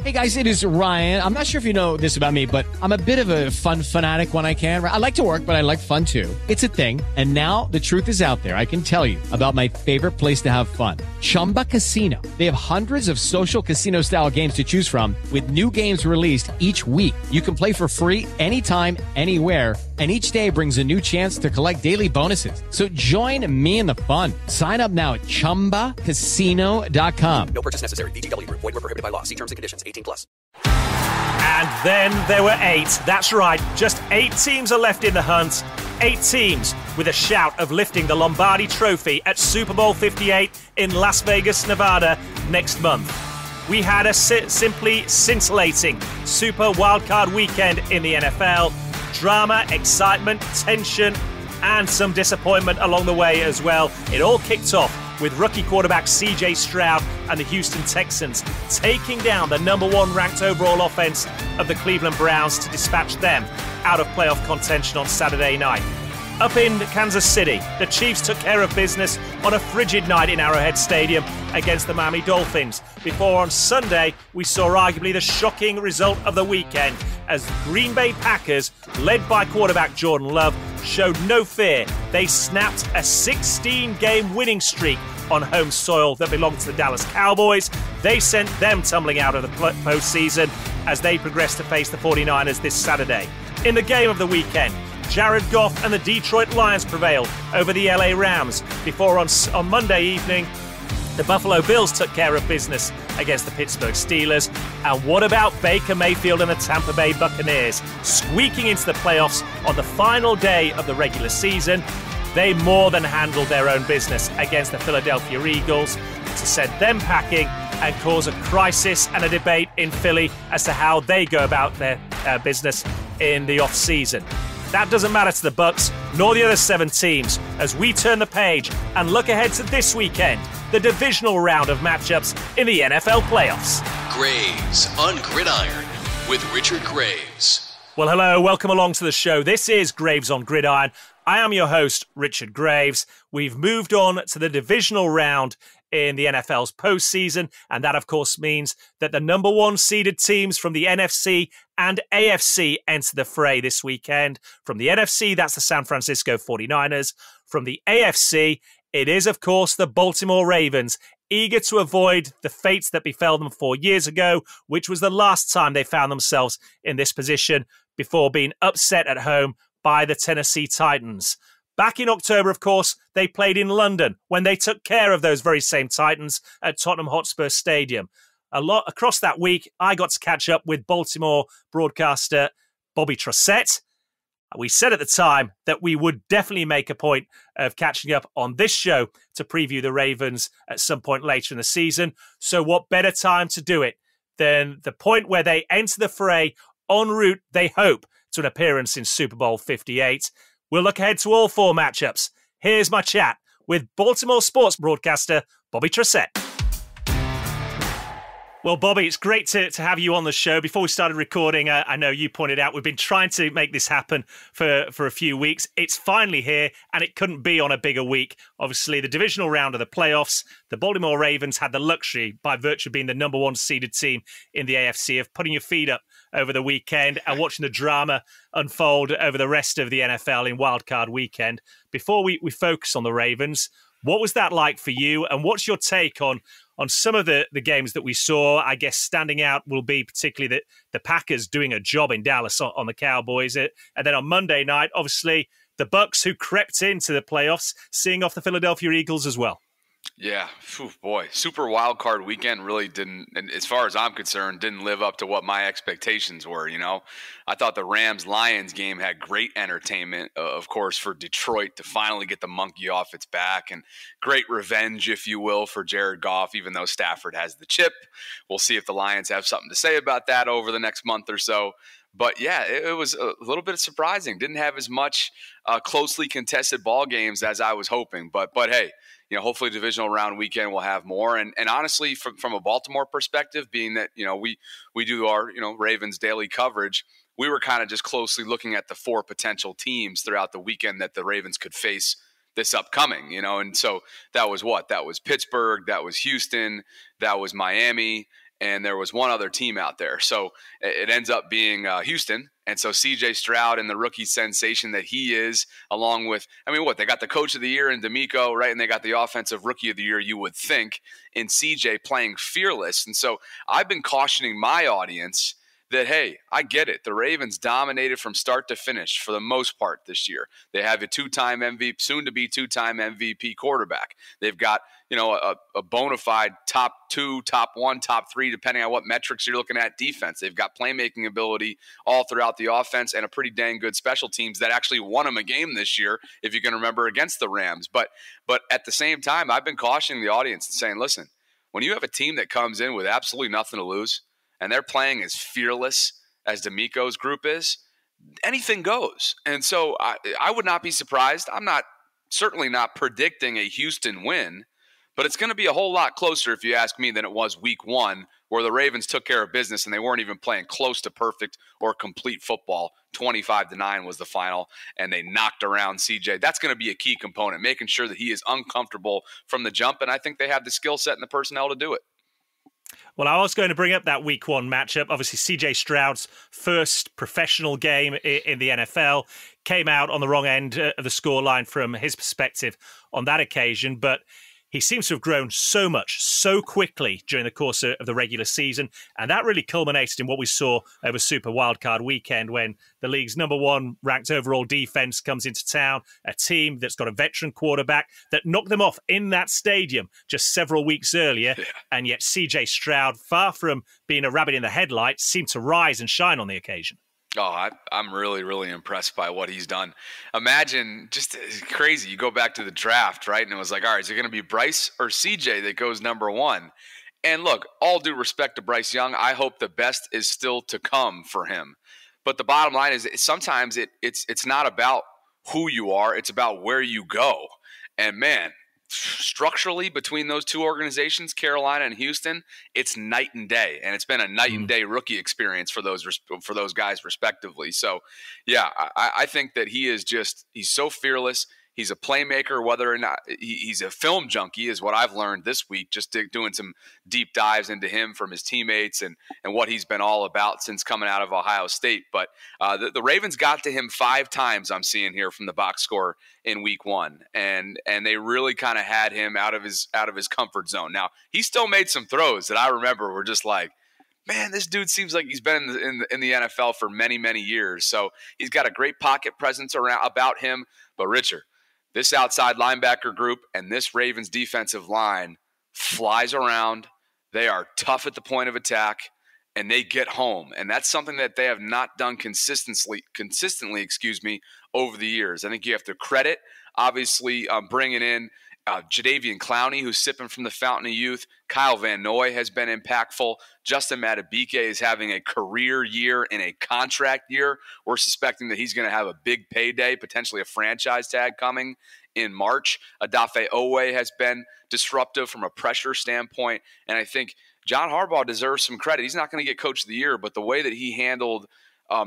Hey guys, it is Ryan. I'm not sure if you know this about me, but I'm a bit of a fun fanatic when I can. I like to work, but I like fun too. It's a thing. And now the truth is out there. I can tell you about my favorite place to have fun. Chumba Casino. They have hundreds of social casino style games to choose from with new games released each week. You can play for free anytime, anywhere. And each day brings a new chance to collect daily bonuses. So join me in the fun. Sign up now at ChumbaCasino.com. No purchase necessary. VGW Group. Void where prohibited by law. See terms and conditions. 18+. And then there were 8. That's right. Just 8 teams are left in the hunt. 8 teams with a shout of lifting the Lombardi Trophy at Super Bowl 58 in Las Vegas, Nevada next month. We had a simply scintillating Super Wildcard weekend in the NFL. Drama, excitement, tension, and some disappointment along the way as well. It all kicked off with rookie quarterback CJ Stroud and the Houston Texans taking down the number 1 ranked overall offense of the Cleveland Browns to dispatch them out of playoff contention on Saturday night. Up in Kansas City, the Chiefs took care of business on a frigid night in Arrowhead Stadium against the Miami Dolphins. Before on Sunday, we saw arguably the shocking result of the weekend as Green Bay Packers, led by quarterback Jordan Love, showed no fear. They snapped a 16-game winning streak on home soil that belonged to the Dallas Cowboys. They sent them tumbling out of the postseason as they progressed to face the 49ers this Saturday. In the game of the weekend, Jared Goff and the Detroit Lions prevailed over the LA Rams before on Monday evening, the Buffalo Bills took care of business against the Pittsburgh Steelers. And what about Baker Mayfield and the Tampa Bay Buccaneers squeaking into the playoffs on the final day of the regular season? They more than handled their own business against the Philadelphia Eagles to send them packing and cause a crisis and a debate in Philly as to how they go about their business in the off-season. That doesn't matter to the Bucs nor the other 7 teams as we turn the page and look ahead to this weekend, the divisional round of matchups in the NFL playoffs. Graves on Gridiron with Richard Graves. Well, hello, welcome along to the show. This is Graves on Gridiron. I am your host, Richard Graves. We've moved on to the divisional round in the NFL's postseason, and that, of course, means that the number 1 seeded teams from the NFC and AFC enter the fray this weekend. From the NFC, that's the San Francisco 49ers. From the AFC, it is, of course, the Baltimore Ravens, eager to avoid the fates that befell them 4 years ago, which was the last time they found themselves in this position before being upset at home by the Tennessee Titans. Back in October, of course, they played in London when they took care of those very same Titans at Tottenham Hotspur Stadium. Across that week, I got to catch up with Baltimore broadcaster Bobby Trosset. We said at the time that we would definitely make a point of catching up on this show to preview the Ravens at some point later in the season. So what better time to do it than the point where they enter the fray en route, they hope, to an appearance in Super Bowl 58. We'll look ahead to all 4 matchups. Here's my chat with Baltimore sports broadcaster Bobby Trosset. Well, Bobby, it's great to have you on the show. Before we started recording, I know you pointed out we've been trying to make this happen for a few weeks. It's finally here, and it couldn't be on a bigger week. Obviously, the divisional round of the playoffs, the Baltimore Ravens had the luxury, by virtue of being the number 1 seeded team in the AFC, of putting your feet up over the weekend and watching the drama unfold over the rest of the NFL in wildcard weekend. Before we focus on the Ravens, what was that like for you, and what's your take on some of the games that we saw? I guess standing out will be particularly the Packers doing a job in Dallas on the Cowboys. And then on Monday night, obviously, the Bucs, who crept into the playoffs, seeing off the Philadelphia Eagles as well. Yeah, boy, super wild card weekend really didn't, and as far as I'm concerned, didn't live up to what my expectations were. You know, I thought the Rams-Lions game had great entertainment, of course, for Detroit to finally get the monkey off its back, and great revenge, if you will, for Jared Goff, even though Stafford has the chip. We'll see if the Lions have something to say about that over the next month or so. But yeah, it was a little bit surprising. Didn't have as much closely contested ball games as I was hoping. But hey, you know, hopefully divisional round weekend we'll have more. And honestly, from a Baltimore perspective, being that, you know, we do our, you know, Ravens daily coverage, we were kind of just closely looking at the 4 potential teams throughout the weekend that the Ravens could face this upcoming, you know. And so that was Pittsburgh, that was Houston, that was Miami. and there was one other team out there. So it ends up being Houston. And so C.J. Stroud and the rookie sensation that he is, along with, they got the coach of the year in D'Amico, right? And they got the offensive rookie of the year, you would think, in C.J. playing fearless. And so I've been cautioning my audience that, hey, I get it. The Ravens dominated from start to finish for the most part this year. They have a two-time MVP, soon-to-be two-time MVP quarterback. They've got, a bona fide top 2, top 1, top 3, depending on what metrics you're looking at, defense. They've got playmaking ability all throughout the offense and a pretty dang good special teams that actually won them a game this year, if you can remember, against the Rams. But at the same time, I've been cautioning the audience and saying, listen, when you have a team that comes in with absolutely nothing to lose, and they're playing as fearless as D'Amico's group is, anything goes. And so I would not be surprised. I'm certainly not predicting a Houston win, but it's going to be a whole lot closer, if you ask me, than it was week 1, where the Ravens took care of business and they weren't even playing close to perfect or complete football. 25-9 was the final, and they knocked around CJ. That's going to be a key component, making sure that he is uncomfortable from the jump, and I think they have the skill set and the personnel to do it. Well, I was going to bring up that week 1 matchup. Obviously, C.J. Stroud's first professional game in the NFL came out on the wrong end of the scoreline from his perspective on that occasion, but he seems to have grown so much, so quickly during the course of the regular season, and that really culminated in what we saw over Super Wildcard Weekend when the league's number 1 ranked overall defense comes into town, a team that's got a veteran quarterback that knocked them off in that stadium just several weeks earlier, and yet C.J. Stroud, far from being a rabbit in the headlights, seemed to rise and shine on the occasion. Oh, I'm really, really impressed by what he's done. Imagine, just crazy, you go back to the draft, right? And it was like, all right, is it going to be Bryce or CJ that goes number 1? And look, all due respect to Bryce Young, I hope the best is still to come for him. But the bottom line is sometimes it's not about who you are, it's about where you go. And man, structurally between those two organizations, Carolina and Houston, it's night and day, and it's been a night and day rookie experience for those guys respectively. So yeah, I think that he's so fearless. He's a playmaker, whether or not he's a film junkie is what I've learned this week, just doing some deep dives into him from his teammates and what he's been all about since coming out of Ohio State. But the Ravens got to him 5 times, I'm seeing here from the box score in week 1. And they really kind of had him out of his comfort zone. Now, he still made some throws that I remember were just like, man, this dude seems like he's been in the NFL for many, many years. So he's got a great pocket presence about him. But Richard, this outside linebacker group and this Ravens defensive line flies around. They are tough at the point of attack, and they get home. And that's something that they have not done consistently, over the years. I think you have to credit, obviously, bringing in Jadeveon Clowney, who's sipping from the fountain of youth. Kyle Van Noy has been impactful. Justin Madubuike is having a career year and a contract year. We're suspecting that he's going to have a big payday, potentially a franchise tag coming in March. Odafe Oweh has been disruptive from a pressure standpoint. And I think John Harbaugh deserves some credit. He's not going to get Coach of the Year, but the way that he handled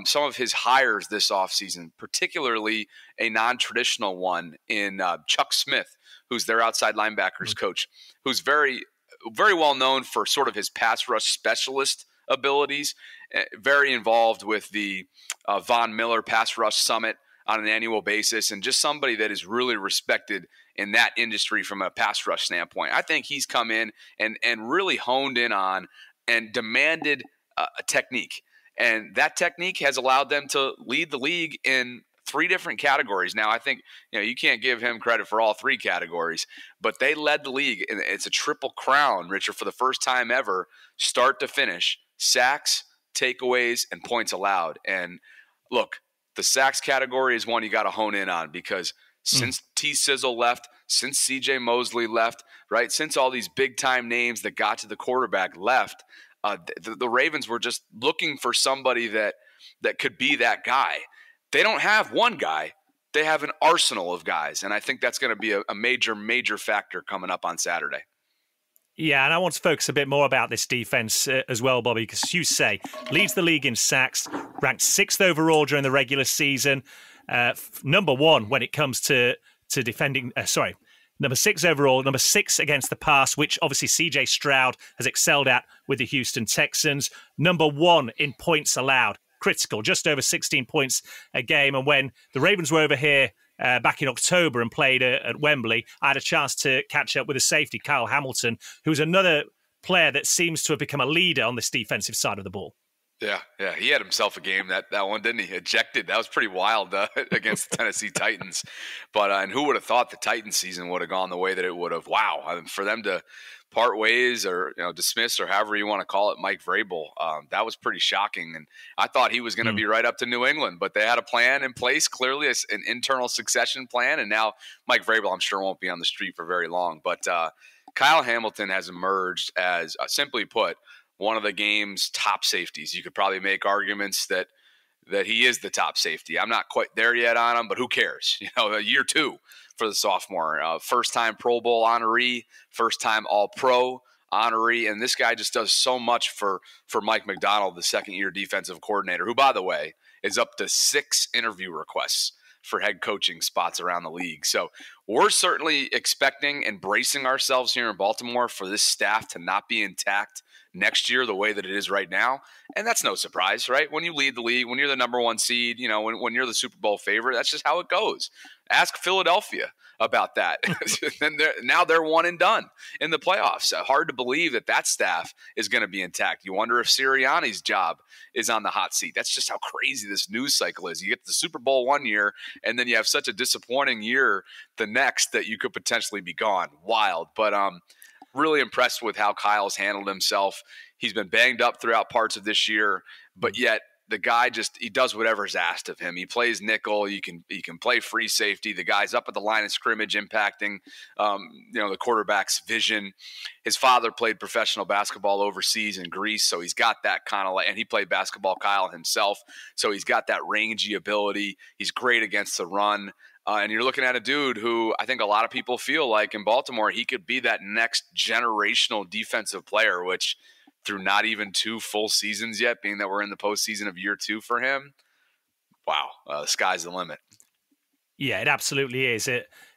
some of his hires this offseason, particularly a non-traditional one in Chuck Smith, who's their outside linebackers coach, who's very, very well known for sort of his pass rush specialist abilities, very involved with the Von Miller Pass Rush Summit on an annual basis, and just somebody that is really respected in that industry from a pass rush standpoint. I think he's come in and really honed in on and demanded a technique. And that technique has allowed them to lead the league in 3 different categories. Now, I think you can't give him credit for all 3 categories, but they led the league. And it's a triple crown, Richard, for the first time ever, start to finish: sacks, takeaways, and points allowed. And look, the sacks category is one you got to hone in on, because since T. Sizzle left, since C.J. Mosley left, right, since all these big-time names that got to the quarterback left, the Ravens were just looking for somebody that could be that guy. They don't have one guy. They have an arsenal of guys, and I think that's going to be a major, major factor coming up on Saturday. Yeah, and I want to focus a bit more about this defense as well, Bobby, because you say leads the league in sacks, ranked 6th overall during the regular season, number 1 when it comes to defending. Number 6 overall, number 6 against the pass, which obviously CJ Stroud has excelled at with the Houston Texans. Number 1 in points allowed, critical, just over 16 points a game. And when the Ravens were over here back in October and played at Wembley, I had a chance to catch up with a safety, Kyle Hamilton, who's another player that seems to have become a leader on this defensive side of the ball. Yeah. He had himself a game that one, didn't he? Ejected. That was pretty wild against the Tennessee Titans. But and who would have thought the Titans season would have gone the way that it would have? Wow. I mean, for them to part ways or dismiss or however you want to call it Mike Vrabel, that was pretty shocking. And I thought he was going to be right up to New England, but they had a plan in place, clearly an internal succession plan. And now Mike Vrabel, I'm sure, won't be on the street for very long. But Kyle Hamilton has emerged as, simply put, one of the game's top safeties. You could probably make arguments that he is the top safety. I'm not quite there yet on him, but who cares? Year 2 for the sophomore, first-time Pro Bowl honoree, first-time All-Pro honoree, and this guy just does so much for Mike McDonald, the second-year defensive coordinator, who, by the way, is up to 6 interview requests for head coaching spots around the league. So we're certainly expecting and bracing ourselves here in Baltimore for this staff to not be intact next year the way that it is right now. And that's no surprise, right? When you lead the league, when you're the number 1 seed, when you're the Super Bowl favorite, that's just how it goes. Ask Philadelphia about that. And now they're one and done in the playoffs. Hard to believe that staff is going to be intact. You wonder if Sirianni's job is on the hot seat. That's just how crazy this news cycle is. You get the Super Bowl one year, and then you have such a disappointing year the next that you could potentially be gone. Wild. But really impressed with how Kyle's handled himself. He's been banged up throughout parts of this year, but yet the guy he does whatever's asked of him. He plays nickel. He can play free safety. The guy's up at the line of scrimmage impacting, the quarterback's vision. His father played professional basketball overseas in Greece, so he's got that kind of and he played basketball, Kyle, himself. So he's got that rangy ability. He's great against the run. And you're looking at a dude who I think a lot of people feel like in Baltimore, he could be that next generational defensive player, which through not even 2 full seasons yet, being that we're in the postseason of year 2 for him, wow, the sky's the limit. Yeah, it absolutely is.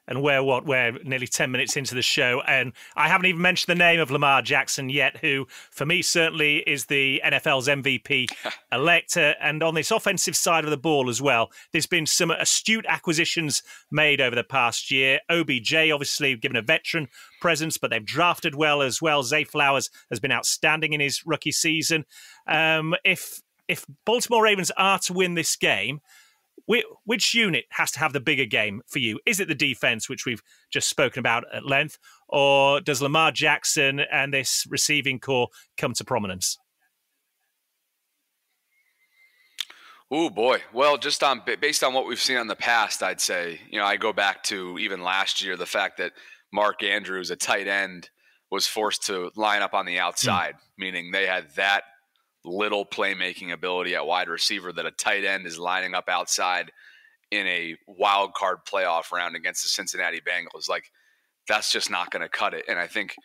And we're nearly 10 minutes into the show, and I haven't even mentioned the name of Lamar Jackson yet, who, for me, certainly is the NFL's MVP elect. And on this offensive side of the ball as well, there's been some astute acquisitions made over the past year. OBJ, obviously, given a veteran presence, but they've drafted well as well. Zay Flowers has been outstanding in his rookie season. If Baltimore Ravens are to win this game, which unit has to have the bigger game for you? Is it the defense, which we've just spoken about at length, or does Lamar Jackson and this receiving core come to prominence? Oh boy. Well, just based on what we've seen in the past, I'd say, I go back to even last year, the fact that Mark Andrews, a tight end, was forced to line up on the outside, meaning they had that little playmaking ability at wide receiver that a tight end is lining up outside in a wild card playoff round against the Cincinnati Bengals. Like, that's just not going to cut it. And I think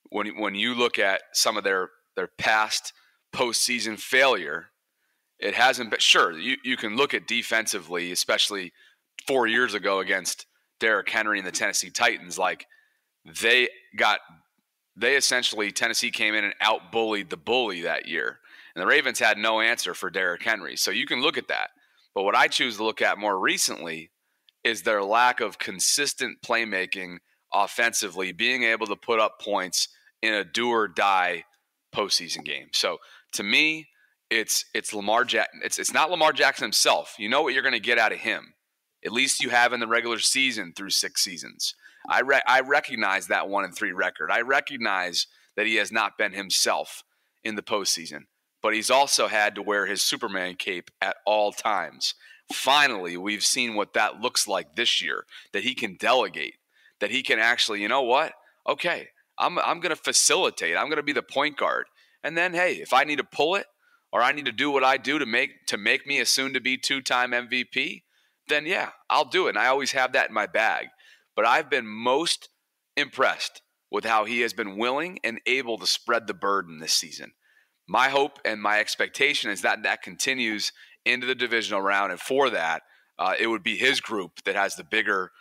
when you look at some of their past postseason failure, it hasn't been, sure, you can look at defensively, especially 4 years ago against Derrick Henry and the Tennessee Titans, like Tennessee came in and out-bullied the bully that year. And the Ravens had no answer for Derrick Henry. So you can look at that. But what I choose to look at more recently is their lack of consistent playmaking offensively, being able to put up points in a do-or-die postseason game. So to me, it's Lamar Jackson. It's not Lamar Jackson himself. You know what you're going to get out of him. At least you have in the regular season through 6 seasons. I recognize that 1-3 record. I recognize that he has not been himself in the postseason. But he's also had to wear his Superman cape at all times. Finally, we've seen what that looks like this year, that he can delegate, that he can actually, you know what? Okay, I'm going to facilitate. I'm going to be the point guard. And then, hey, if I need to pull it or I need to do what I do to make me a soon-to-be 2-time MVP, then yeah, I'll do it. And I always have that in my bag. But I've been most impressed with how he has been willing and able to spread the burden this season. My hope and my expectation is that continues into the divisional round. And for that, it would be his group that has the bigger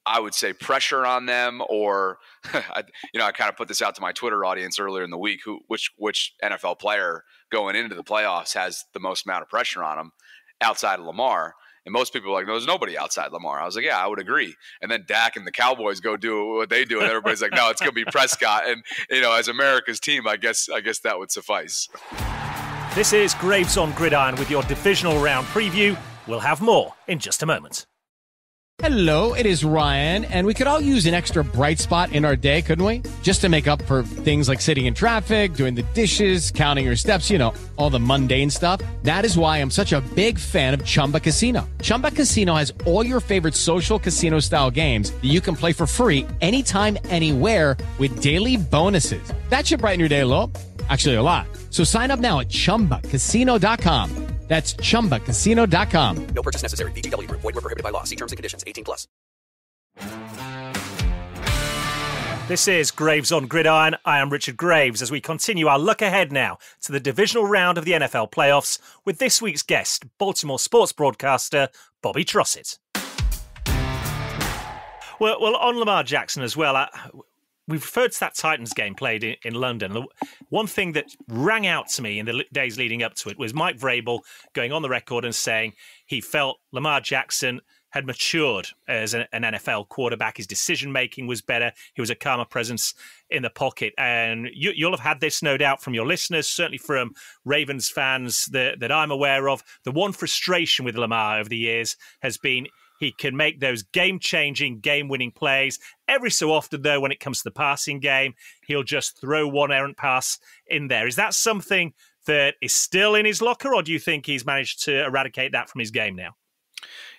I would say, pressure on them, or I kind of put this out to my Twitter audience earlier in the week, which NFL player going into the playoffs has the most amount of pressure on them outside of Lamar. And most people are like, no, there's nobody outside Lamar. I was like, yeah, I would agree. And then Dak and the Cowboys go do what they do, and everybody's like, no, it's going to be Prescott. And, as America's team, I guess that would suffice. This is Graves on Gridiron with your divisional round preview. We'll have more in just a moment. Hello, it is Ryan, and we could all use an extra bright spot in our day, couldn't we? Just to make up for things like sitting in traffic, doing the dishes, counting your steps, all the mundane stuff. That is why I'm such a big fan of Chumba Casino. Chumba Casino has all your favorite social casino-style games that you can play for free anytime, anywhere with daily bonuses. That should brighten your day a little. Actually, a lot. So sign up now at ChumbaCasino.com. That's ChumbaCasino.com. No purchase necessary. VGW Group. Void where prohibited by law. See terms and conditions. 18+. This is Graves on Gridiron. I am Richard Graves as we continue our look ahead now to the divisional round of the NFL playoffs with this week's guest, Baltimore sports broadcaster Bobby Trosset. Well, on Lamar Jackson as well, we've referred to that Titans game played in London. The one thing that rang out to me in the days leading up to it was Mike Vrabel going on the record and saying he felt Lamar Jackson had matured as an NFL quarterback. His decision-making was better. He was a calmer presence in the pocket. And you'll have had this, no doubt, from your listeners, certainly from Ravens fans that I'm aware of. The one frustration with Lamar over the years has been he can make those game-changing, game-winning plays. Every so often, though, when it comes to the passing game, he'll just throw one errant pass in there. Is that something that is still in his locker, or do you think he's managed to eradicate that from his game now?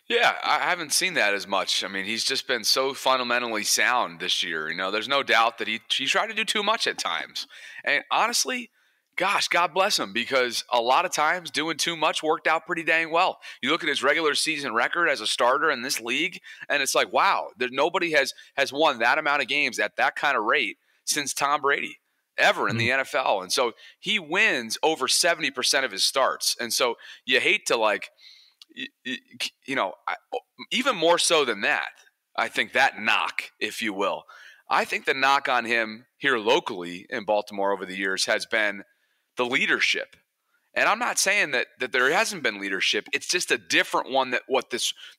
Yeah, I haven't seen that as much. I mean, he's just been so fundamentally sound this year. There's no doubt that he tried to do too much at times. And honestly, gosh, God bless him, because a lot of times doing too much worked out pretty dang well. You look at his regular season record as a starter in this league, and it's like, wow, nobody has won that amount of games at that kind of rate since Tom Brady ever in the NFL. And so he wins over 70% of his starts. And so you hate to even more so than that, I think that knock, if you will. I think the knock on him here locally in Baltimore over the years has been the leadership. And I'm not saying that there hasn't been leadership. It's just a different one that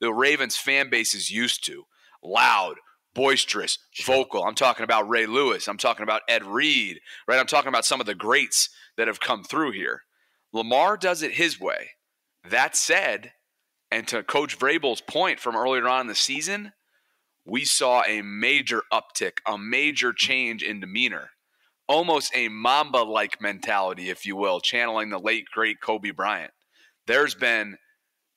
the Ravens fan base is used to. Loud, boisterous, vocal. I'm talking about Ray Lewis. I'm talking about Ed Reed, right? I'm talking about some of the greats that have come through here. Lamar does it his way. That said, and to Coach Vrabel's point from earlier on in the season, we saw a major uptick, a major change in demeanor. Almost a Mamba-like mentality, if you will, channeling the late, great Kobe Bryant. There's been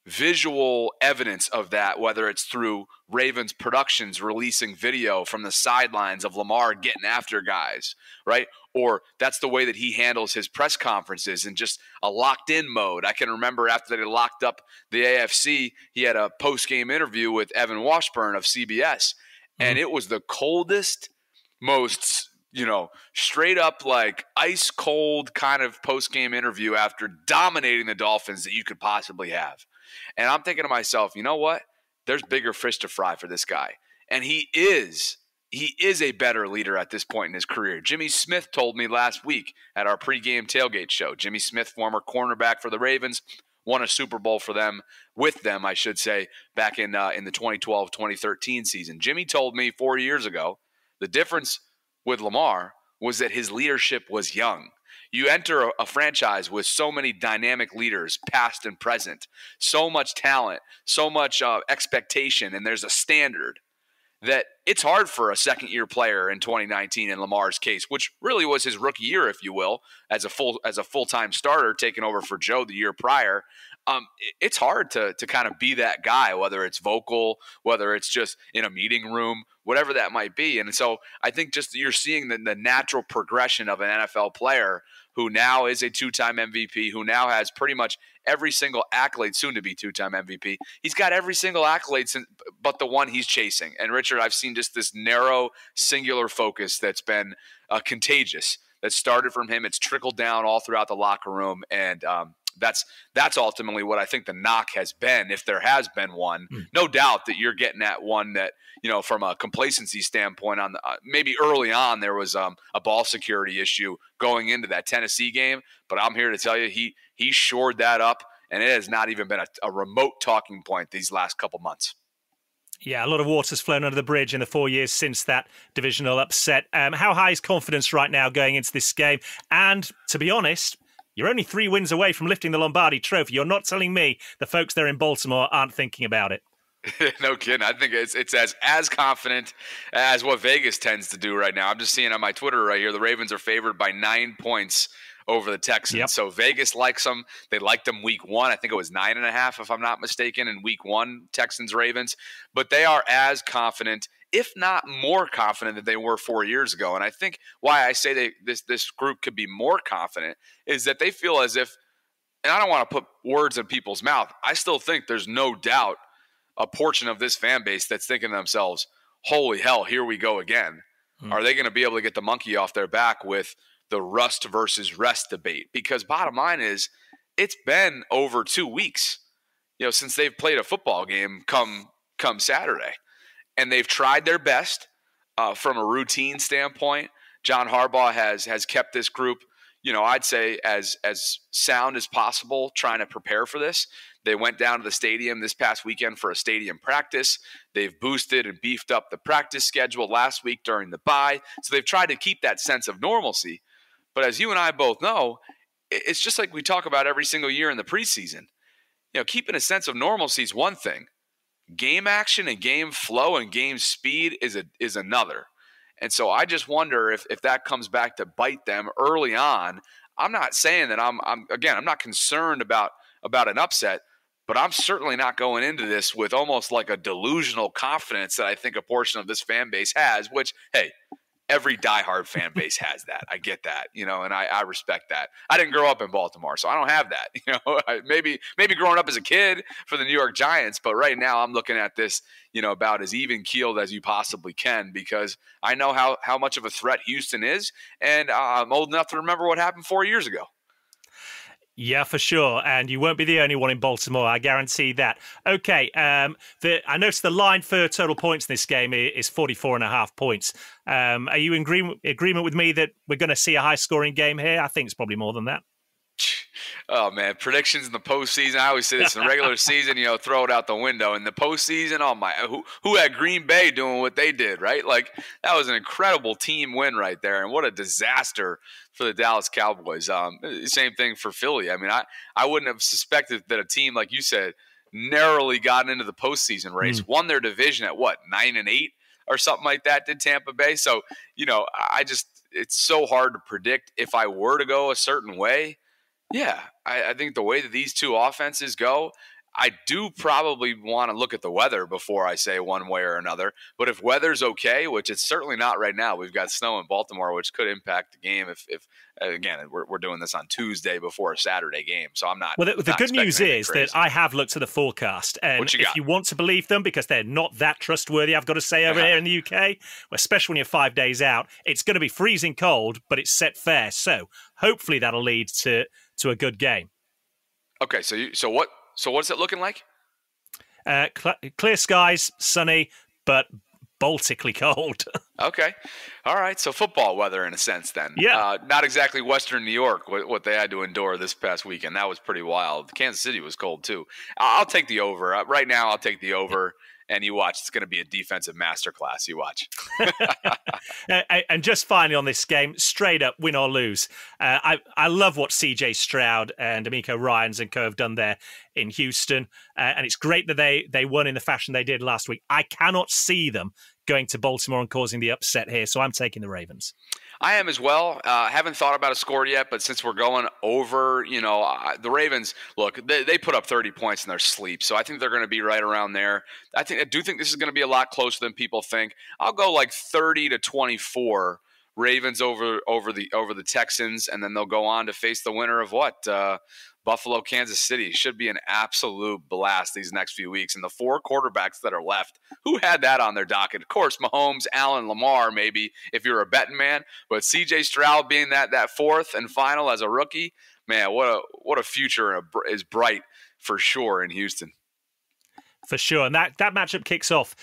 visual evidence of that, whether it's through Ravens Productions releasing video from the sidelines of Lamar getting after guys, right? Or that's the way that he handles his press conferences in just a locked-in mode. I can remember after they locked up the AFC, he had a post-game interview with Evan Washburn of CBS, and it was the coldest, most straight up like ice cold kind of post-game interview after dominating the Dolphins that you could possibly have. And I'm thinking to myself, you know what? There's bigger fish to fry for this guy. And he is a better leader at this point in his career. Jimmy Smith told me last week at our pregame tailgate show. Jimmy Smith, former cornerback for the Ravens, won a Super Bowl for them, with them, I should say, back in the 2012-2013 season. Jimmy told me 4 years ago the difference with Lamar was that his leadership was young. You enter a franchise with so many dynamic leaders, past and present, so much talent, so much expectation, and there's a standard that it's hard for a second-year player in 2019 in Lamar's case, which really was his rookie year, if you will, as a full-time starter taking over for Joe the year prior. It's hard to kind of be that guy, whether it's vocal, whether it's just in a meeting room, whatever that might be. And so I think just you're seeing the natural progression of an NFL player who now is a two-time MVP, who now has pretty much every single accolade, soon to be two-time MVP. He's got every single accolade but the one he's chasing. And Richard, I've seen just this narrow, singular focus that's been contagious. That started from him. It's trickled down all throughout the locker room. And That's ultimately what I think the knock has been, if there has been one. No doubt that you're getting at one that, from a complacency standpoint, on the, maybe early on there was a ball security issue going into that Tennessee game, but I'm here to tell you he shored that up, and it has not even been a remote talking point these last couple months. Yeah, a lot of water's flown under the bridge in the 4 years since that divisional upset. How high is confidence right now going into this game? And to be honest, you're only 3 wins away from lifting the Lombardi Trophy. You're not telling me the folks there in Baltimore aren't thinking about it. No kidding. I think it's as confident as what Vegas tends to do right now. I'm just seeing on my Twitter right here, the Ravens are favored by 9 points over the Texans. Yep. So Vegas likes them. They liked them week 1. I think it was 9.5, if I'm not mistaken, in week 1, Texans Ravens. But they are as confident, if not more confident, than they were 4 years ago. And I think why I say this group could be more confident is that they feel as if, and I don't want to put words in people's mouth, I still think there's no doubt a portion of this fan base that's thinking to themselves, holy hell, here we go again. Are they going to be able to get the monkey off their back with the rust versus rest debate? Because bottom line is, it's been over 2 weeks, since they've played a football game come Saturday, and they've tried their best from a routine standpoint. John Harbaugh has kept this group, I'd say as sound as possible, trying to prepare for this. They went down to the stadium this past weekend for a stadium practice. They've boosted and beefed up the practice schedule last week during the bye. So they've tried to keep that sense of normalcy. But as you and I both know, it's just like we talk about every single year in the preseason. Keeping a sense of normalcy is one thing. Game action and game flow and game speed is another. And so I just wonder if that comes back to bite them early on. I'm not saying that I'm not concerned about an upset, but I'm certainly not going into this with almost like a delusional confidence that I think a portion of this fan base has, which, hey, every diehard fan base has that. I get that, and I respect that. I didn't grow up in Baltimore, so I don't have that. Maybe growing up as a kid for the New York Giants, but right now I'm looking at this, about as even keeled as you possibly can, because I know how much of a threat Houston is, and I'm old enough to remember what happened 4 years ago. Yeah, for sure. And you won't be the only one in Baltimore, I guarantee that. Okay, I noticed the line for total points in this game is 44.5 points. Are you in agreement with me that we're going to see a high-scoring game here? I think it's probably more than that. Oh, man, predictions in the postseason. I always say this in the regular season, throw it out the window. In the postseason, oh my, who had Green Bay doing what they did, right? Like, that was an incredible team win right there, and what a disaster for the Dallas Cowboys. Same thing for Philly. I mean, I wouldn't have suspected that a team, like you said, narrowly got into the postseason race, won their division at 9-8 or something like that, did Tampa Bay. So, it's so hard to predict. If I were to go a certain way, yeah, I think the way that these two offenses go, I do probably want to look at the weather before I say one way or another. But if weather's okay, which it's certainly not right now, we've got snow in Baltimore, which could impact the game if again, we're doing this on Tuesday before a Saturday game. So I'm not. Well, the good news is that I have looked at the forecast. And if you want to believe them, because they're not that trustworthy, I've got to say, over here in the UK, especially when you're 5 days out, it's going to be freezing cold, but it's set fair. So hopefully that'll lead to a good game. Okay, so what's it looking like? Clear skies, sunny, but Baltically cold. Okay. All right. So football weather in a sense then. Yeah. Not exactly Western New York, what they had to endure this past weekend. That was pretty wild. Kansas City was cold too. I'll take the over. Right now I'll take the over. And you watch, it's going to be a defensive masterclass. You watch. And just finally on this game, straight up, win or lose. I love what C.J. Stroud and D'Amico Ryans and co have done there in Houston. And it's great that they won in the fashion they did last week. I cannot see them going to Baltimore and causing the upset here, so I'm taking the Ravens. I am as well. Haven't thought about a score yet, but since we're going over, the Ravens, look, they put up 30 points in their sleep, so I think they're going to be right around there. I do think this is going to be a lot closer than people think. I'll go like 30-24 Ravens over the Texans, and then they'll go on to face the winner of what? Buffalo, Kansas City. Should be an absolute blast these next few weeks. And the 4 quarterbacks that are left, who had that on their docket? Of course, Mahomes, Allen, Lamar, maybe if you're a betting man. But C.J. Stroud being that fourth and final as a rookie, man, what a future is bright for sure in Houston. For sure. And that matchup kicks off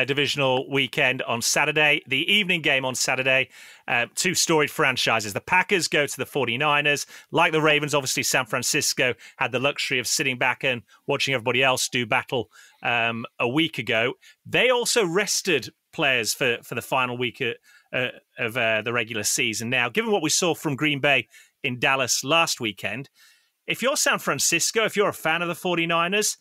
divisional weekend on Saturday. The evening game on Saturday, two storied franchises. The Packers go to the 49ers. Like the Ravens, obviously San Francisco had the luxury of sitting back and watching everybody else do battle a week ago. They also rested players for the final week of the regular season. Now, given what we saw from Green Bay in Dallas last weekend, if you're San Francisco, if you're a fan of the 49ers,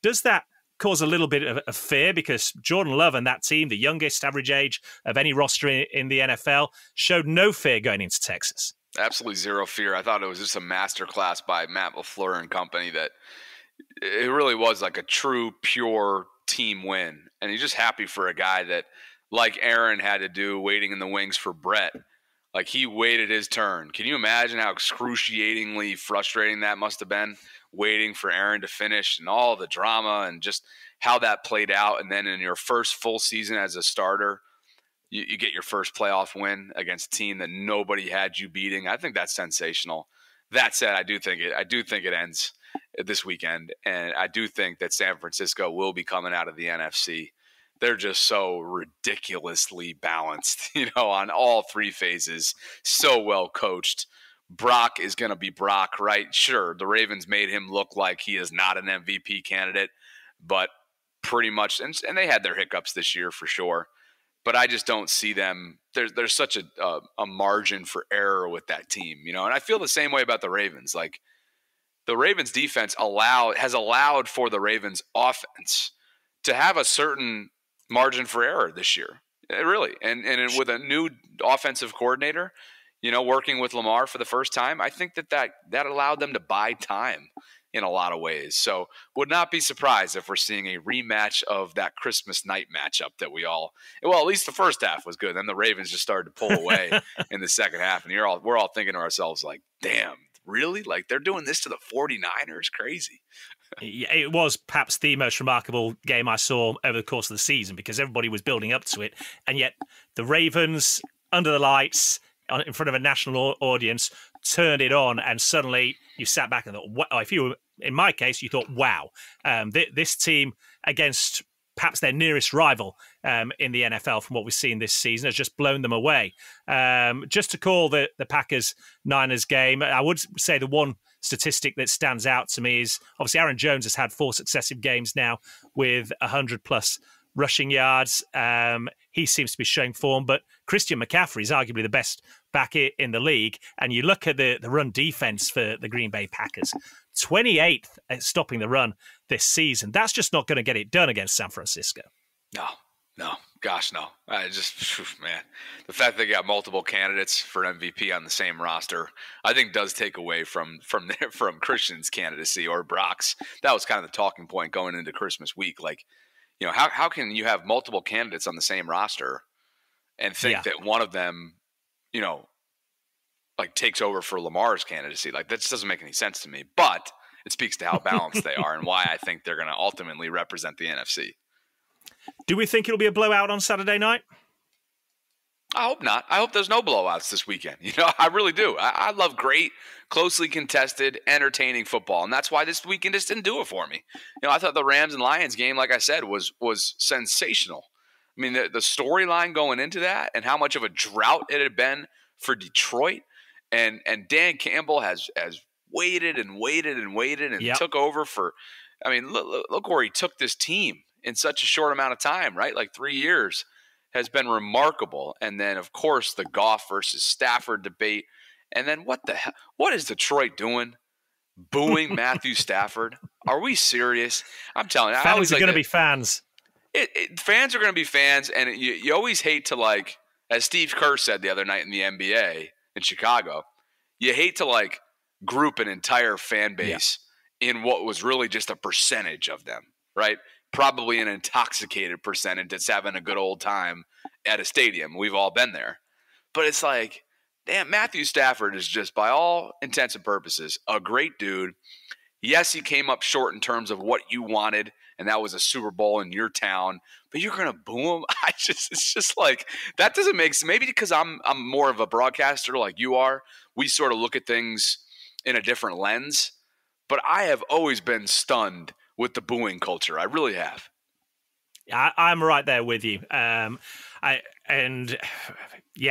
does that cause a little bit of fear? Because Jordan Love and that team, the youngest average age of any roster in the NFL, showed no fear going into Texas. Absolutely zero fear. I thought it was just a masterclass by Matt LaFleur and company that it really was like a true, pure team win. And you're just happy for a guy that, like Aaron had to do waiting in the wings for Brett, like he waited his turn. Can you imagine how excruciatingly frustrating that must have been? Waiting for Aaron to finish and all the drama and just how that played out. And then in your first full season as a starter, you get your first playoff win against a team that nobody had you beating. I think that's sensational. That said, I do think it ends this weekend. And I do think that San Francisco will be coming out of the NFC. They're just so ridiculously balanced, on all three phases, so well coached. Brock is going to be Brock, right? Sure, the Ravens made him look like he is not an MVP candidate, but pretty much, and they had their hiccups this year for sure, but I just don't see them. There's such a margin for error with that team, and I feel the same way about the Ravens. Like the Ravens defense has allowed for the Ravens offense to have a certain margin for error this year, really, and with a new offensive coordinator, working with Lamar for the first time, I think that allowed them to buy time in a lot of ways. So would not be surprised if we're seeing a rematch of that Christmas night matchup that at least the first half was good. Then the Ravens just started to pull away in the second half. And we're all thinking to ourselves like, damn, really? Like they're doing this to the 49ers? Crazy. It was perhaps the most remarkable game I saw over the course of the season because everybody was building up to it. And yet the Ravens, under the lights, in front of a national audience, turned it on, and suddenly you sat back and thought, wow. If you were, in my case, you thought, wow, this team against perhaps their nearest rival in the NFL from what we've seen this season has just blown them away. Just to call the Packers-Niners game, I would say the one statistic that stands out to me is obviously Aaron Jones has had 4 successive games now with 100-plus rushing yards. He seems to be showing form, but Christian McCaffrey is arguably the best back in the league. And you look at the run defense for the Green Bay Packers, 28th at stopping the run this season. That's just not going to get it done against San Francisco. No, gosh, no. Man, the fact that they got multiple candidates for MVP on the same roster, I think does take away from Christian's candidacy or Brock's. That was kind of the talking point going into Christmas week. Like, how can you have multiple candidates on the same roster and think that one of them, like takes over for Lamar's candidacy? Like that just doesn't make any sense to me, but it speaks to how balanced they are and why I think they're going to ultimately represent the NFC. Do we think it'll be a blowout on Saturday night? I hope not. I hope there's no blowouts this weekend. I really do. I love great, closely contested, entertaining football, and that's why this weekend just didn't do it for me. I thought the Rams and Lions game, like I said, was sensational. I mean, the storyline going into that and how much of a drought it had been for Detroit, and Dan Campbell has waited and waited and waited and took over for. I mean, look where he took this team in such a short amount of time, right? Like 3 years. Has been remarkable. And then, of course, the Goff versus Stafford debate. And then what the hell? What is Detroit doing? Booing Matthew Stafford? Are we serious? I'm telling you. Fans are going to be fans. Fans are going to be fans. And you always hate to, like, as Steve Kerr said the other night in the NBA in Chicago, you hate to, like, group an entire fan base in what was really just a percentage of them, right? Probably an intoxicated percentage that's having a good old time at a stadium. We've all been there. But it's like, damn, Matthew Stafford is just, by all intents and purposes, a great dude. Yes, he came up short in terms of what you wanted, and that was a Super Bowl in your town. But you're going to boo him? It's just like, that doesn't make sense. Maybe because I'm more of a broadcaster like you are. We sort of look at things in a different lens, but I have always been stunned with the booing culture. I really have. I'm right there with you.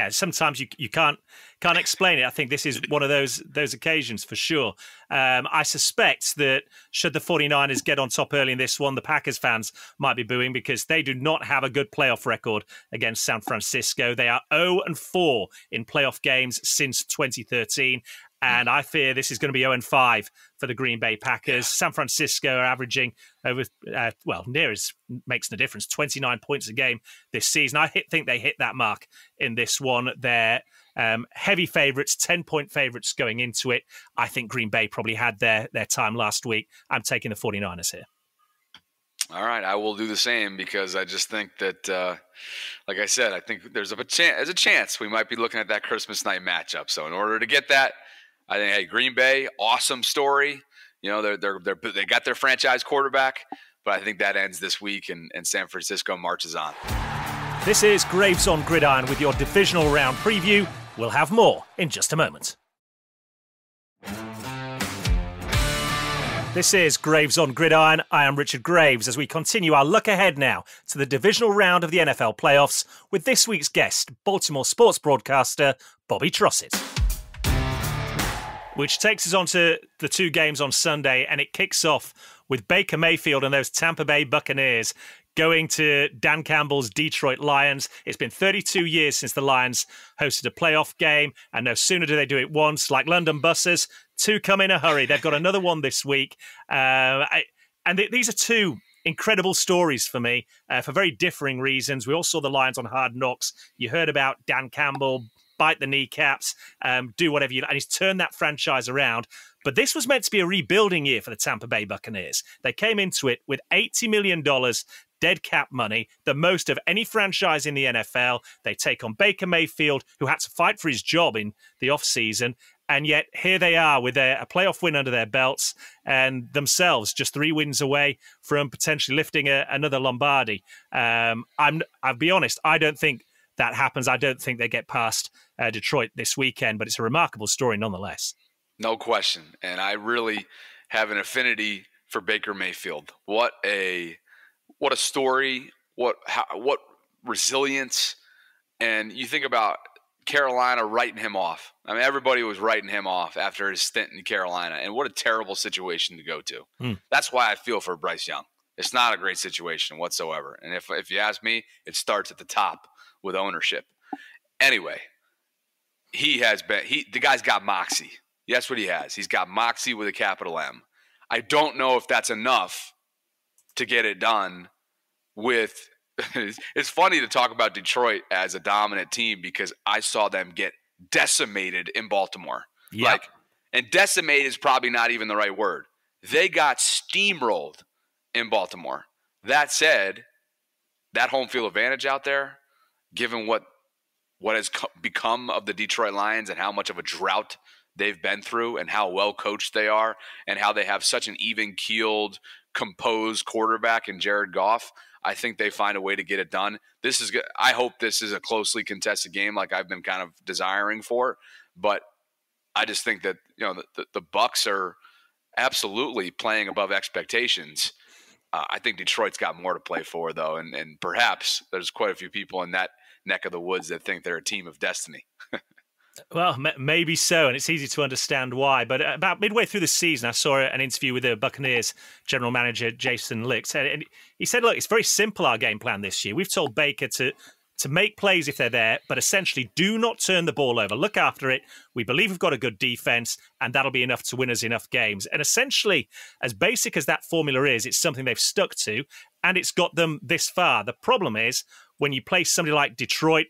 Sometimes you can't explain it. I think this is one of those occasions for sure. I suspect that should the 49ers get on top early in this one, the Packers fans might be booing because they do not have a good playoff record against San Francisco. They are 0-4 in playoff games since 2013. And I fear this is going to be 0-5 for the Green Bay Packers. Yeah. San Francisco are averaging over, near as makes no difference, 29 points a game this season. I think they hit that mark in this one. They're heavy favourites, 10-point favourites going into it. I think Green Bay probably had their time last week. I'm taking the 49ers here. All right, I will do the same because I just think that, like I said, I think there's a chance we might be looking at that Christmas night matchup. So in order to get that, I think, hey, Green Bay, awesome story. You know, they got their franchise quarterback, but I think that ends this week and San Francisco marches on. This is Graves on Gridiron with your divisional round preview. We'll have more in just a moment. This is Graves on Gridiron. I am Richard Graves as we continue our look ahead now to the divisional round of the NFL playoffs with this week's guest, Baltimore sports broadcaster Bobby Trosset. Which takes us on to the two games on Sunday, and it kicks off with Baker Mayfield and those Tampa Bay Buccaneers going to Dan Campbell's Detroit Lions. It's been 32 years since the Lions hosted a playoff game, and no sooner do they do it once, like London buses, two come in a hurry. They've got another one this week. These are two incredible stories for me for very differing reasons. We all saw the Lions on Hard Knocks. You heard about Dan Campbell bite the kneecaps, do whatever you like. And he's turned that franchise around. But this was meant to be a rebuilding year for the Tampa Bay Buccaneers. They came into it with $80 million dead cap money, the most of any franchise in the NFL. They take on Baker Mayfield, who had to fight for his job in the offseason. And yet here they are with a playoff win under their belts and themselves just 3 wins away from potentially lifting another Lombardi. I'll be honest, I don't think that happens. I don't think they get past Detroit this weekend, but it's a remarkable story nonetheless. No question. And I really have an affinity for Baker Mayfield. What a story, what resilience. And you think about Carolina writing him off. I mean, everybody was writing him off after his stint in Carolina. And what a terrible situation to go to. That's why I feel for Bryce Young. It's not a great situation whatsoever. And if you ask me, it starts at the top with ownership. Anyway, the guy's got moxie. That's what he has. He's got moxie with a capital M. I don't know if that's enough to get it done with – it's funny to talk about Detroit as a dominant team because I saw them get decimated in Baltimore. Yep. And decimate is probably not even the right word. They got steamrolled in Baltimore. That said, that home field advantage out there, given what has become of the Detroit Lions and how much of a drought they've been through and how well coached they are and how they have such an even-keeled, composed quarterback in Jared Goff, I think they find a way to get it done. I hope this is a closely contested game like I've been kind of desiring for, but I just think that the Bucs are absolutely playing above expectations. I think Detroit's got more to play for, though, and perhaps there's quite a few people in that neck of the woods that think they're a team of destiny. Well, maybe so, and it's easy to understand why. But about midway through the season, I saw an interview with the Buccaneers general manager, Jason Licht, and he said, look, it's very simple, our game plan this year. We've told Baker to make plays if they're there, but essentially do not turn the ball over. Look after it. We believe we've got a good defense, and that'll be enough to win us enough games. And essentially, as basic as that formula is, it's something they've stuck to, and it's got them this far. The problem is, when you play somebody like Detroit,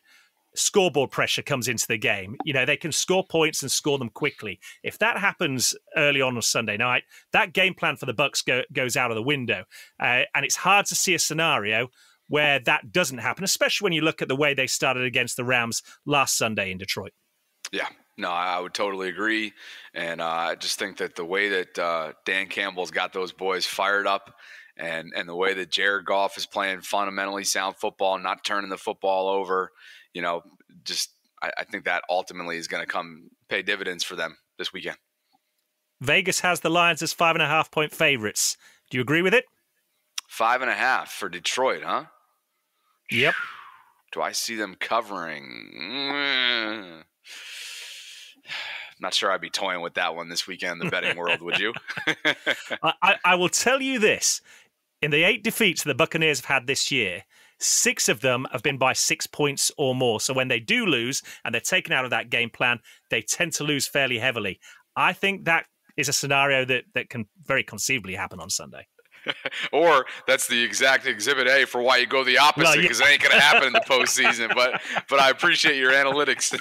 scoreboard pressure comes into the game. They can score points and score them quickly. If that happens early on Sunday night, that game plan for the Bucs goes out of the window. And it's hard to see a scenario where that doesn't happen, especially when you look at the way they started against the Rams last Sunday in Detroit. Yeah, no, I would totally agree. And I just think that the way that Dan Campbell's got those boys fired up and the way that Jared Goff is playing fundamentally sound football, not turning the football over, I think that ultimately is going to come pay dividends for them this weekend. Vegas has the Lions as 5.5-point favorites. Do you agree with it? 5.5 for Detroit, huh? Yep. Do I see them covering? Not sure I'd be toying with that one this weekend in the betting world, would you? I will tell you this. In the 8 defeats the Buccaneers have had this year, 6 of them have been by 6 points or more. So when they do lose and they're taken out of that game plan, they tend to lose fairly heavily. I think that is a scenario that can very conceivably happen on Sunday. Or that's the exact exhibit A for why you go the opposite, because it ain't going to happen in the postseason. But I appreciate your analytics.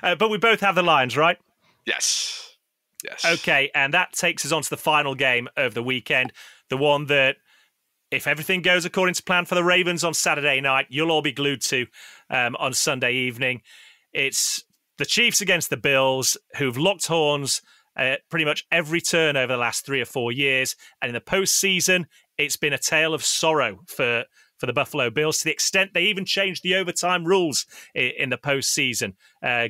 But we both have the Lions, right? Yes. Okay, and that takes us on to the final game of the weekend, the one that, if everything goes according to plan for the Ravens on Saturday night, you'll all be glued to on Sunday evening. It's the Chiefs against the Bills, who've locked horns pretty much every turn over the last 3 or 4 years. And in the postseason, it's been a tale of sorrow for the Buffalo Bills, to the extent they even changed the overtime rules in the postseason,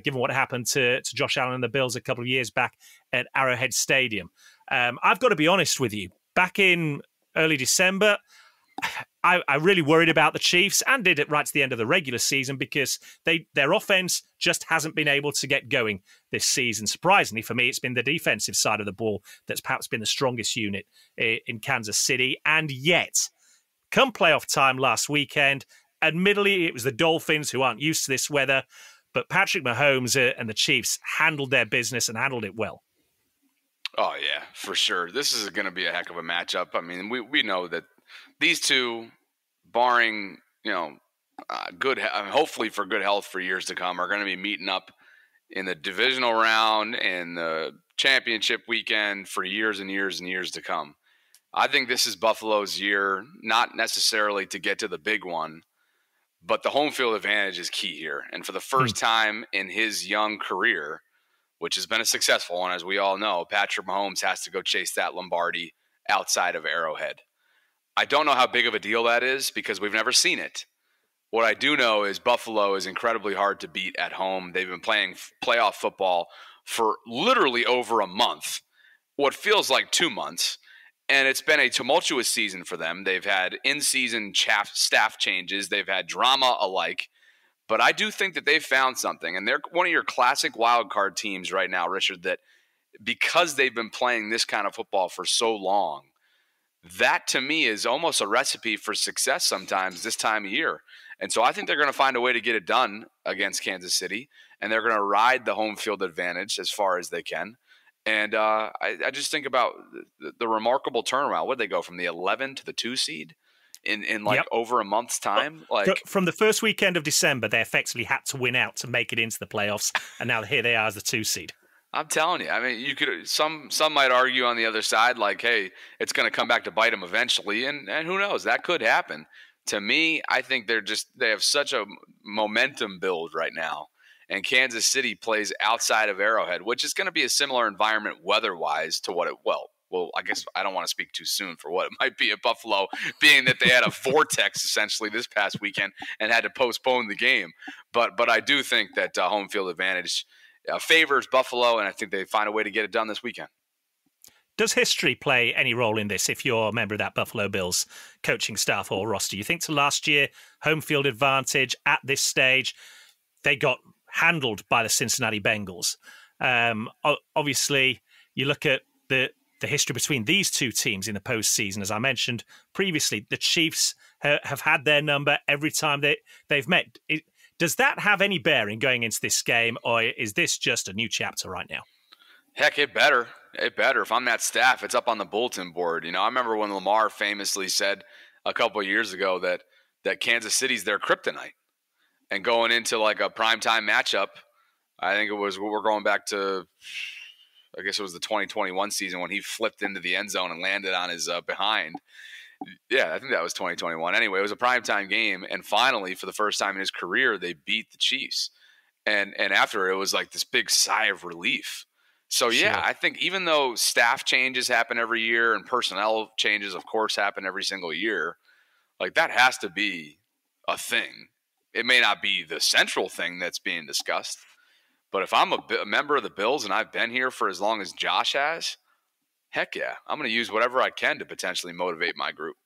given what happened to Josh Allen and the Bills a couple of years back at Arrowhead Stadium. I've got to be honest with you. Back in early December, I really worried about the Chiefs, and did it right to the end of the regular season, because their offense just hasn't been able to get going this season. Surprisingly for me, it's been the defensive side of the ball that's perhaps been the strongest unit in Kansas City. And yet, come playoff time last weekend, admittedly, it was the Dolphins, who aren't used to this weather, but Patrick Mahomes and the Chiefs handled their business and handled it well. Oh, yeah, for sure. This is going to be a heck of a matchup. I mean, we know that these two, barring, hopefully for good health for years to come, are going to be meeting up in the divisional round and the championship weekend for years and years and years to come. I think this is Buffalo's year, not necessarily to get to the big one, but the home field advantage is key here. And for the first time in his young career, which has been a successful one, as we all know, Patrick Mahomes has to go chase that Lombardi outside of Arrowhead. I don't know how big of a deal that is, because we've never seen it. What I do know is Buffalo is incredibly hard to beat at home. They've been playing playoff football for literally over a month, what feels like 2 months. And it's been a tumultuous season for them. They've had in-season staff changes. They've had drama alike. But I do think that they've found something. And they're one of your classic wild card teams right now, Richard, that because they've been playing this kind of football for so long, that to me is almost a recipe for success sometimes this time of year. And so I think they're going to find a way to get it done against Kansas City. And they're going to ride the home field advantage as far as they can. And I just think about the remarkable turnaround. What did they go from the 11 to the 2 seed in over a month's time? From the first weekend of December, they effectively had to win out to make it into the playoffs, and now here they are as the 2 seed. I'm telling you. I mean, you could some might argue on the other side, like, hey, it's going to come back to bite them eventually, and who knows? That could happen. To me, I think they have such a momentum build right now. And Kansas City plays outside of Arrowhead, which is going to be a similar environment weather-wise to what I guess I don't want to speak too soon for what it might be at Buffalo, being that they had a vortex essentially this past weekend and had to postpone the game. But I do think that home field advantage favors Buffalo, and I think they find a way to get it done this weekend. Does history play any role in this if you're a member of that Buffalo Bills coaching staff or roster? You think to last year, home field advantage at this stage, they got handled by the Cincinnati Bengals. Obviously, you look at the history between these two teams in the postseason. As I mentioned previously, the Chiefs have had their number every time they've met. Does that have any bearing going into this game, or is this just a new chapter right now? Heck, it better. It better. If I'm that staff, it's up on the bulletin board. I remember when Lamar famously said a couple of years ago that Kansas City's their kryptonite. And going into like a primetime matchup, I think we're going back to, I guess it was the 2021 season when he flipped into the end zone and landed on his behind. Yeah, I think that was 2021. Anyway, it was a primetime game. And finally, for the first time in his career, they beat the Chiefs. And after it was like this big sigh of relief. So, yeah, sure. I think even though staff changes happen every year and personnel changes, of course, happen every single year, like that has to be a thing. It may not be the central thing that's being discussed, But if I'm a member of the Bills and I've been here for as long as Josh has, heck yeah, I'm going to use whatever I can to potentially motivate my group.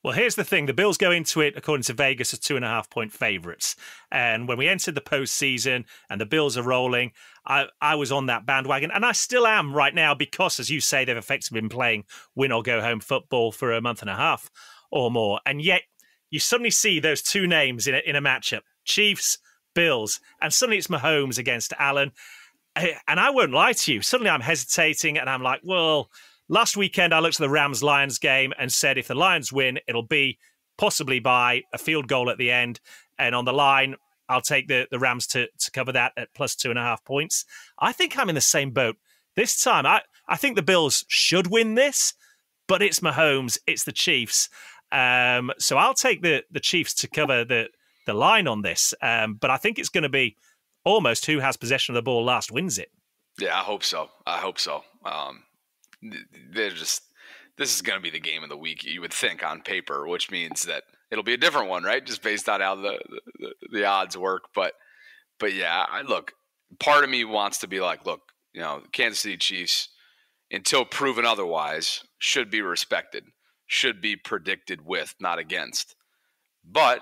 Well, here's the thing. The Bills go into it, according to Vegas, as 2.5-point favourites. And when we entered the postseason and the Bills are rolling, I was on that bandwagon. And I still am right now because, as you say, they've effectively been playing win-or-go-home football for a month and a half or more. And yet you suddenly see those two names in a matchup, Chiefs, Bills, and suddenly it's Mahomes against Allen. And I won't lie to you. Suddenly I'm hesitating and I'm like, well, last weekend I looked at the Rams-Lions game and said if the Lions win, it'll be possibly by a field goal at the end. And on the line, I'll take the Rams to cover that at plus 2.5 points. I think I'm in the same boat this time. I think the Bills should win this, but it's Mahomes, it's the Chiefs. So I'll take the Chiefs to cover the line on this. But I think it's going to be almost who has possession of the ball last wins it. Yeah, I hope so. This is going to be the game of the week, you would think, on paper, which means that it'll be a different one, right? Just based on how the odds work. But yeah, look, part of me wants to be like, look, Kansas City Chiefs, until proven otherwise, should be respected, should be predicted with, not against. But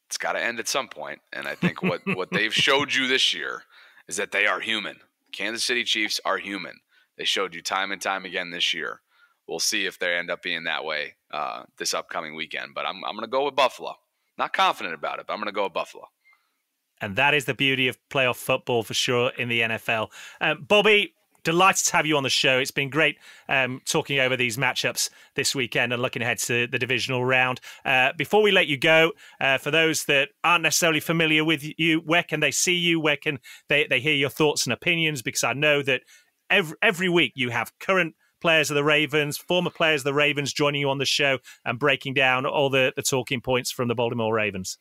it's got to end at some point. And I think what they've showed you this year is that they are human. Kansas City Chiefs are human. They showed you time and time again this year. We'll see if they end up being that way this upcoming weekend. But I'm going to go with Buffalo. Not confident about it, but I'm going to go with Buffalo. And that is the beauty of playoff football for sure in the NFL. Bobby, delighted to have you on the show. It's been great talking over these matchups this weekend and looking ahead to the divisional round. Before we let you go, for those that aren't necessarily familiar with you, where can they see you? Where can they hear your thoughts and opinions? Because I know that every week you have current players of the Ravens, former players of the Ravens joining you on the show and breaking down all the talking points from the Baltimore Ravens.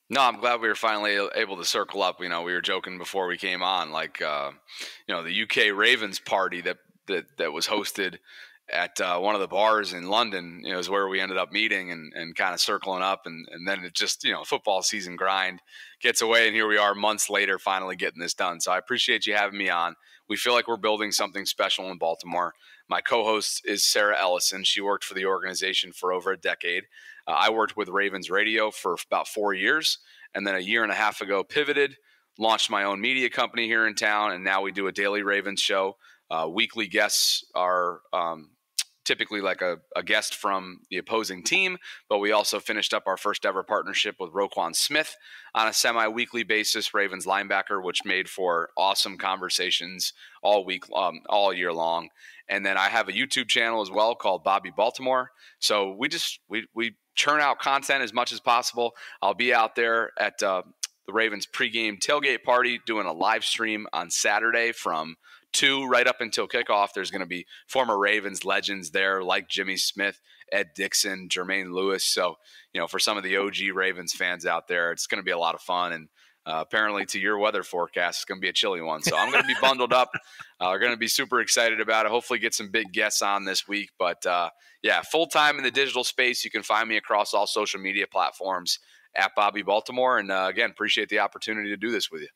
No, I'm glad we were finally able to circle up. We were joking before we came on, like, the UK Ravens party that was hosted at one of the bars in London, is where we ended up meeting and kind of circling up. And then it just, football season grind gets away. And here we are months later, finally getting this done. So I appreciate you having me on. We feel like we're building something special in Baltimore. My co-host is Sarah Ellison. She worked for the organization for over a decade. I worked with Ravens Radio for about 4 years, and then a year and a half ago pivoted, launched my own media company here in town, and now we do a daily Ravens show. Weekly guests are typically like a guest from the opposing team, but we also finished up our first ever partnership with Roquan Smith on a semi-weekly basis, Ravens linebacker, which made for awesome conversations all year long. And then I have a YouTube channel as well called Bobby Baltimore. So we churn out content as much as possible. I'll be out there at the Ravens pregame tailgate party doing a live stream on Saturday from 2 right up until kickoff. There's going to be former Ravens legends there like Jimmy Smith, Ed Dixon, Jermaine Lewis. So, for some of the OG Ravens fans out there, it's going to be a lot of fun. And apparently to your weather forecast, it's going to be a chilly one. So I'm going to be bundled up. We're going to be super excited about it. Hopefully get some big guests on this week. But full-time in the digital space. You can find me across all social media platforms at Bobby Baltimore. And again, appreciate the opportunity to do this with you.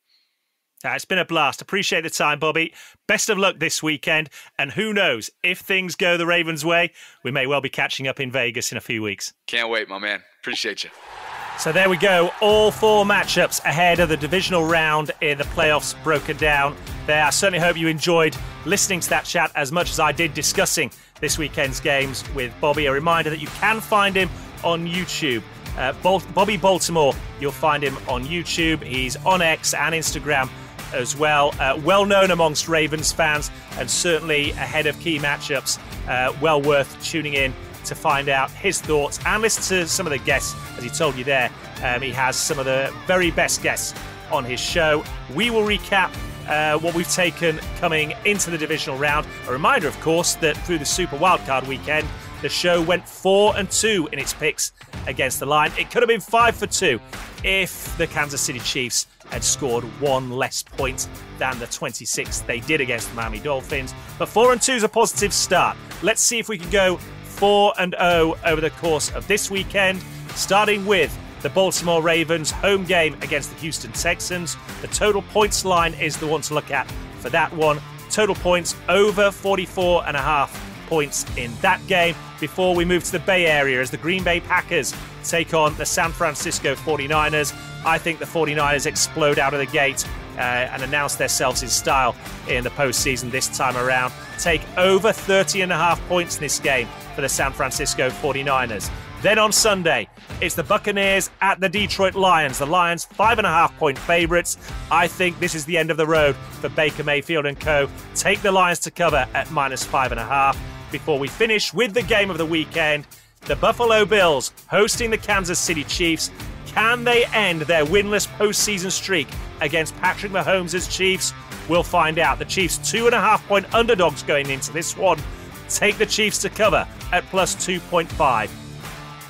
It's been a blast. Appreciate the time, Bobby. Best of luck this weekend. And who knows, if things go the Ravens' way, we may well be catching up in Vegas in a few weeks. Can't wait, my man. Appreciate you. So there we go. All 4 matchups ahead of the divisional round in the playoffs broken down there. I certainly hope you enjoyed listening to that chat as much as I did discussing this weekend's games with Bobby. A reminder that you can find him on YouTube. Bobby Baltimore, you'll find him on YouTube. He's on X and Instagram as well. Well known amongst Ravens fans and certainly ahead of key matchups. Well worth tuning in to find out his thoughts and listen to some of the guests, as he told you there. He has some of the very best guests on his show. We will recap what we've taken coming into the divisional round. A reminder, of course, that through the Super Wildcard weekend, the show went 4-2 in its picks against the line. It could have been 5-2 if the Kansas City Chiefs had scored 1 less point than the 26 they did against the Miami Dolphins. But 4-2 is a positive start. Let's see if we can go 4-0 over the course of this weekend, starting with the Baltimore Ravens home game against the Houston Texans. The total points line is the one to look at for that one. Total points over 44.5 points in that game, before we move to the Bay Area as the Green Bay Packers take on the San Francisco 49ers. I think the 49ers explode out of the gate and announce themselves in style in the postseason this time around. Take over 30.5 points in this game for the San Francisco 49ers. Then on Sunday, it's the Buccaneers at the Detroit Lions. The Lions 5.5-point favourites. I think this is the end of the road for Baker Mayfield and co. Take the Lions to cover at -5.5. Before we finish with the game of the weekend, the Buffalo Bills hosting the Kansas City Chiefs. Can they end their winless postseason streak against Patrick Mahomes' Chiefs? We'll find out. The Chiefs 2.5-point underdogs going into this one. Take the Chiefs to cover at +2.5.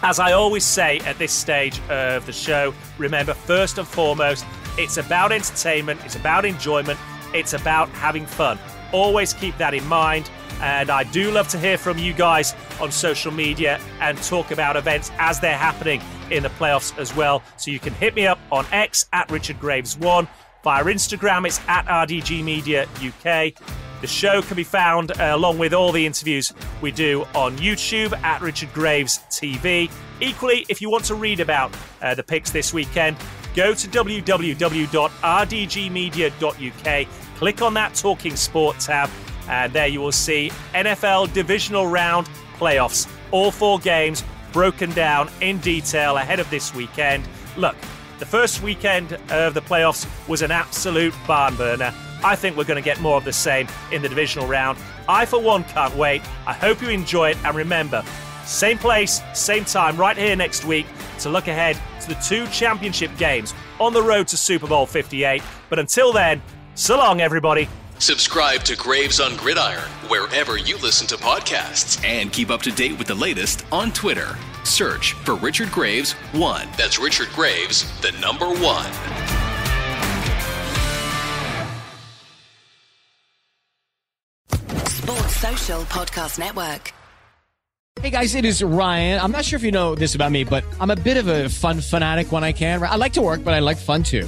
As I always say at this stage of the show, remember, first and foremost, it's about entertainment, it's about enjoyment, it's about having fun. Always keep that in mind. And I do love to hear from you guys on social media and talk about events as they're happening in the playoffs as well. So you can hit me up on X at RichardGraves1. Via Instagram, it's at RDG Media UK. The show can be found along with all the interviews we do on YouTube at Richard Graves TV. Equally, if you want to read about the picks this weekend, go to www.rdgmedia.uk. Click on that Talking Sport tab. And there you will see NFL Divisional Round playoffs. All 4 games broken down in detail ahead of this weekend. Look, the first weekend of the playoffs was an absolute barn burner. I think we're going to get more of the same in the Divisional Round. I, for one, can't wait. I hope you enjoy it. And remember, same place, same time, right here next week to look ahead to the 2 championship games on the road to Super Bowl 58. But until then, so long, everybody. Subscribe to Graves on Gridiron wherever you listen to podcasts. And keep up to date with the latest on Twitter. Search for Richard Graves 1. That's Richard Graves, the number 1. Sports Social Podcast Network. Hey guys, it is Ryan. I'm not sure if you know this about me, but I'm a bit of a fun fanatic when I can. I like to work, but I like fun too.